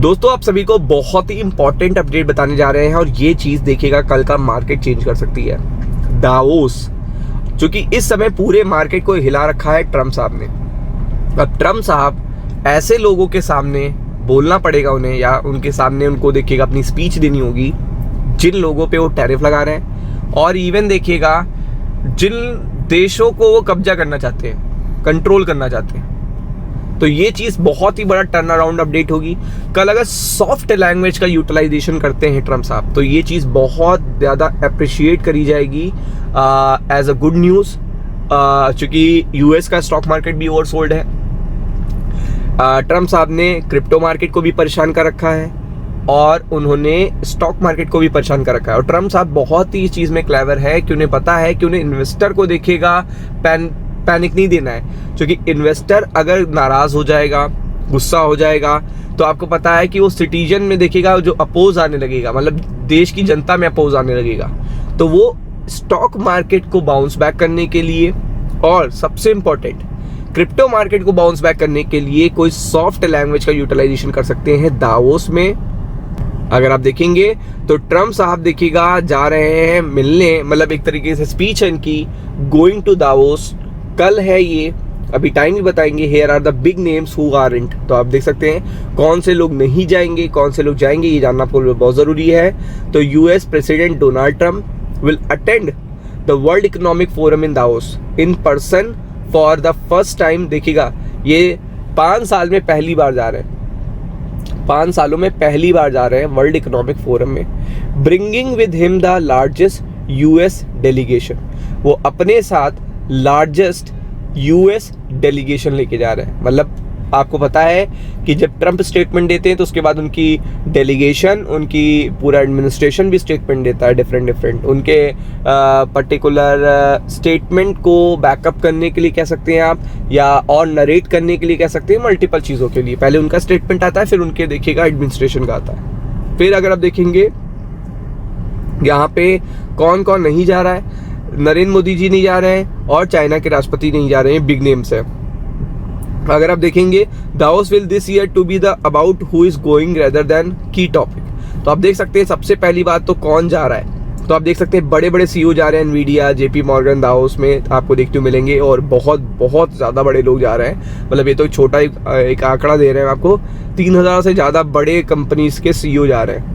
दोस्तों आप सभी को बहुत ही इंपॉर्टेंट अपडेट बताने जा रहे हैं और ये चीज देखिएगा कल का मार्केट चेंज कर सकती है। दावोस जो कि इस समय पूरे मार्केट को हिला रखा है ट्रम्प साहब ने। अब ट्रम्प साहब ऐसे लोगों के सामने बोलना पड़ेगा उन्हें, या उनके सामने उनको देखिएगा अपनी स्पीच देनी होगी जिन लोगों पे वो टैरिफ लगा रहे हैं, और इवन देखिएगा जिन देशों को वो कब्जा करना चाहते हैं, कंट्रोल करना चाहते हैं। तो ये चीज बहुत ही बड़ा टर्न अराउंड अपडेट होगी कल। अगर सॉफ्ट लैंग्वेज का यूटिलाइजेशन करते हैं ट्रम्प साहब तो ये चीज बहुत ज्यादा अप्रिशिएट करी जाएगी एज अ गुड न्यूज, क्योंकि यूएस का स्टॉक मार्केट भी ओवरसोल्ड है। ट्रम्प साहब ने क्रिप्टो मार्केट को भी परेशान कर रखा है और उन्होंने स्टॉक मार्केट को भी परेशान कर रखा है। और ट्रम्प साहब बहुत ही इस चीज में क्लेवर है कि उन्हें पता है कि उन्हें इन्वेस्टर को देखेगा पैनिक नहीं देना है, क्योंकि इन्वेस्टर अगर नाराज हो जाएगा, गुस्सा हो जाएगा, तो आपको पता है कि वो सिटीजन में देखेगा जो अपोज आने लगेगा, मतलब देश की जनता में अपोज आने लगेगा। तो वो स्टॉक मार्केट को बाउंस बैक करने के लिए और सबसे इंपॉर्टेंट क्रिप्टो मार्केट को बाउंस बैक करने के लिए कोई सॉफ्ट लैंग्वेज का यूटिलाइजेशन कर सकते हैं दावोस में। अगर आप देखेंगे तो ट्रम्प साहब देखिएगा जा रहे हैं मिलने, मतलब एक तरीके से स्पीच है इनकी, गोइंग टू दावोस। कल है ये, अभी टाइम ही बताएंगे। Here are the big names who aren't. तो आप देख सकते हैं कौन से लोग नहीं जाएंगे, कौन से लोग जाएंगे, ये जानना आपको बहुत जरूरी है। तो US president Donald Trump will attend the world economic forum in Davos in person for the first time. देखिएगा ये 5 साल में पहली बार जा रहे हैं, 5 सालों में पहली बार जा रहे हैं वर्ल्ड इकोनॉमिक फोरम में, bringing with him the largest US delegation. वो अपने साथ लार्जेस्ट यूएस डेलीगेशन लेके जा रहे हैं। मतलब आपको पता है कि जब ट्रम्प स्टेटमेंट देते हैं तो उसके बाद उनकी डेलीगेशन, उनकी पूरा एडमिनिस्ट्रेशन भी स्टेटमेंट देता है डिफरेंट उनके पर्टिकुलर स्टेटमेंट को बैकअप करने के लिए कह सकते हैं आप, या और नरेट करने के लिए कह सकते हैं, मल्टीपल चीज़ों के लिए। पहले उनका स्टेटमेंट आता है, फिर उनके देखिएगा एडमिनिस्ट्रेशन का आता है। फिर अगर आप देखेंगे यहाँ पे कौन कौन नहीं जा रहा है, नरेंद्र मोदी जी नहीं जा रहे हैं और चाइना के राष्ट्रपति नहीं जा रहे हैं, बिग नेम्स है। अगर आप देखेंगे Davos will this year to be the about who is going rather than key topic. तो आप देख सकते हैं सबसे पहली बात तो कौन जा रहा है, तो आप देख सकते हैं बड़े बड़े सीईओ जा रहे हैं, एनवीडिया, जेपी मॉर्गन दावोस में आपको देखने को मिलेंगे, और बहुत बहुत ज़्यादा बड़े लोग जा रहे हैं। मतलब ये तो छोटा एक आंकड़ा दे रहे हैं आपको, 3000 से ज़्यादा बड़े कंपनीज के सीईओ जा रहे हैं।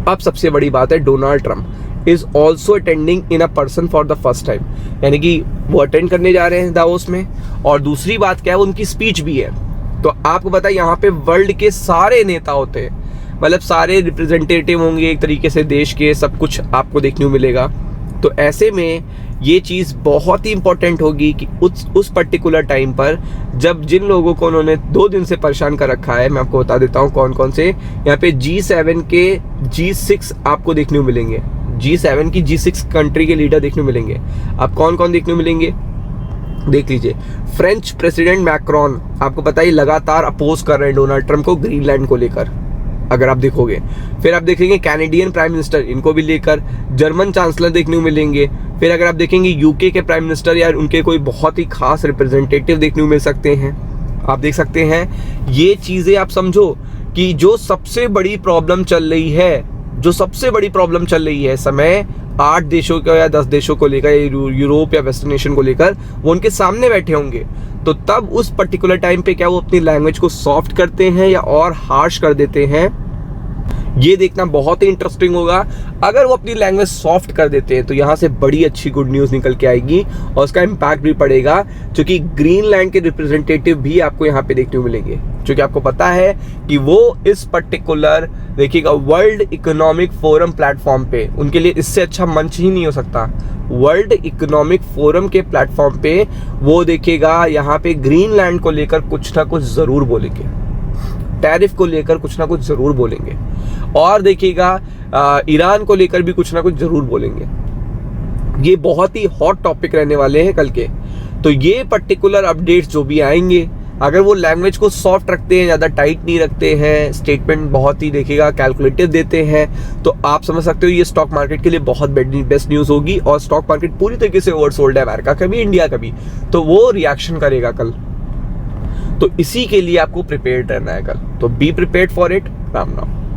अब सबसे बड़ी बात है Donald Trump is also attending in a person for the first time, यानी कि वो अटेंड करने जा रहे हैं दावोस में। और दूसरी बात क्या है, उनकी स्पीच भी है। तो आपको पता है यहाँ पे वर्ल्ड के सारे नेता होते हैं, मतलब सारे रिप्रेजेंटेटिव होंगे एक तरीके से देश के, सब कुछ आपको देखने को मिलेगा। तो ऐसे में ये चीज़ बहुत ही इंपॉर्टेंट होगी कि उस पर्टिकुलर टाइम पर जब जिन लोगों को उन्होंने 2 दिन से परेशान कर रखा है, मैं आपको बता देता हूँ कौन कौन से। यहाँ पे G7 के G6 आपको देखने को मिलेंगे, G7 की G6 कंट्री के लीडर देखने को मिलेंगे। अब कौन कौन देखने को मिलेंगे देख लीजिए। फ्रेंच प्रेसिडेंट मैक्रोन, आपको पता ही लगातार अपोज कर रहे हैं डोनाल्ड ट्रम्प को ग्रीनलैंड को लेकर, अगर आप देखोगे। फिर आप देखेंगे कैनेडियन प्राइम मिनिस्टर, इनको भी लेकर। जर्मन चांसलर देखने को मिलेंगे। फिर अगर आप देखेंगे यूके के प्राइम मिनिस्टर या उनके कोई बहुत ही खास रिप्रेजेंटेटिव देखने को मिल सकते हैं। आप देख सकते हैं ये चीजें, आप समझो कि जो सबसे बड़ी प्रॉब्लम चल रही है, जो सबसे बड़ी प्रॉब्लम चल रही है समय 8 देशों का या 10 देशों को लेकर, यूरोप या वेस्टर्न नेशन को लेकर, वो उनके सामने बैठे होंगे। तो तब उस पर्टिकुलर टाइम पे क्या वो अपनी लैंग्वेज को सॉफ्ट करते हैं या और हार्श कर देते हैं, ये देखना बहुत ही इंटरेस्टिंग होगा। अगर वो अपनी लैंग्वेज सॉफ्ट कर देते हैं तो यहाँ से बड़ी अच्छी गुड न्यूज़ निकल के आएगी और उसका इम्पैक्ट भी पड़ेगा, क्योंकि ग्रीनलैंड के रिप्रेजेंटेटिव भी आपको यहाँ पे देखने को मिलेंगे। क्योंकि आपको पता है कि वो इस पर्टिकुलर देखिएगा वर्ल्ड इकोनॉमिक फोरम प्लेटफॉर्म पे, उनके लिए इससे अच्छा मंच ही नहीं हो सकता। वर्ल्ड इकोनॉमिक फोरम के प्लेटफॉर्म पे वो देखिएगा यहाँ पे ग्रीनलैंड को लेकर कुछ ना कुछ ज़रूर बोलेंगे, टैरिफ को लेकर कुछ ना कुछ ज़रूर बोलेंगे, और देखिएगा ईरान को लेकर भी कुछ ना कुछ ज़रूर बोलेंगे। ये बहुत ही हॉट टॉपिक रहने वाले हैं कल के। तो ये पर्टिकुलर अपडेट्स जो भी आएंगे, अगर वो लैंग्वेज को सॉफ्ट रखते हैं, ज़्यादा टाइट नहीं रखते हैं, स्टेटमेंट बहुत ही देखिएगा कैलकुलेटिव देते हैं, तो आप समझ सकते हो ये स्टॉक मार्केट के लिए बहुत बेस्ट न्यूज़ होगी। और स्टॉक मार्केट पूरी तरीके से ओवरसोल्ड है, अमेरिका का भी, इंडिया का भी, तो वो रिएक्शन करेगा कल। तो इसी के लिए आपको प्रिपेयर्ड रहना है कल। तो be prepared for it. Ram नाम।